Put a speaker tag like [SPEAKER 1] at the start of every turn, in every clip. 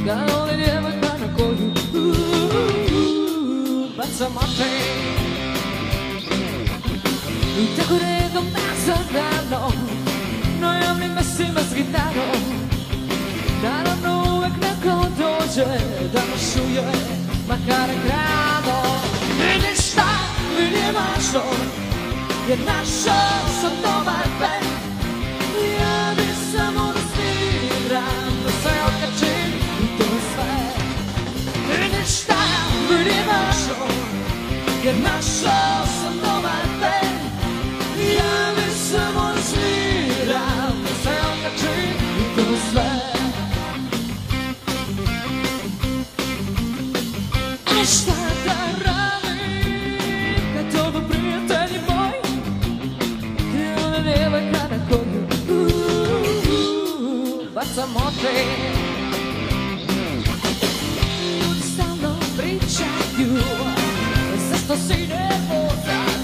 [SPEAKER 1] Kao li djevojka na koju bacam oči. I tako redom nazadano na javnim mestima s gitarom. Naravno uvek neko dođe da me šuje, makar ekrano. I ništa mi nije važno, jer našao sam dobar bend. Ja bi samo da sviram, da se okačim, i to je sve. I ništa mi nije važno, jer našao sam dobar bend. Ja bi samo da sviram, da se okačim, i to je sve. A šta da radim, kad oba prijatelji moji, ti ona djevojka na koju bacam oči. Ljudi stalno pričaju zašto si nervozan.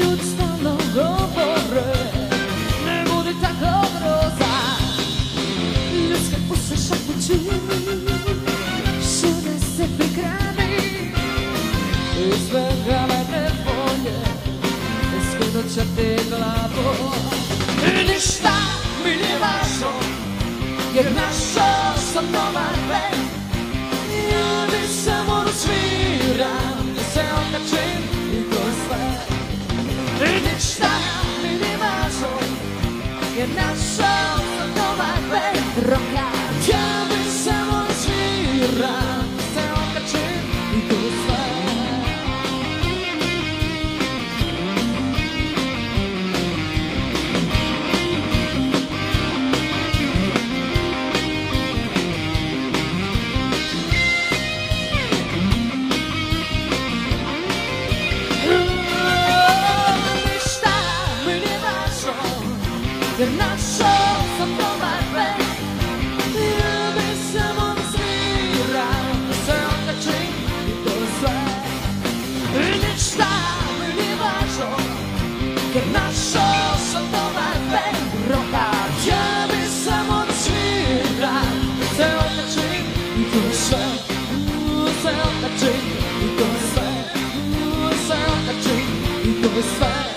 [SPEAKER 1] Ljudi stalno govore ne budi tako grozan. Ljudske use šapuću, šude se prikrani i svega mene bolje skinut će ti glavu. I ništa mi nije važno, jer našao sam dobar bend. Ja bi samo da sviram, da se okačim, i to je sve. I ništa mi nije važno, jer našao sam dobar bend. Rockar, ja bi samo da sviram, da se okačim, i to je sve. Jer našao sam dobar bend. Ja bi samo da sviram, da se okačim, i to je sve. I ništa mi nije važno, jer našao sam dobar bend. Rockar, ja bi samo da sviram, da se okačim, i to je sve. Da se okačim, i to je sve. Da se okačim, i to je sve.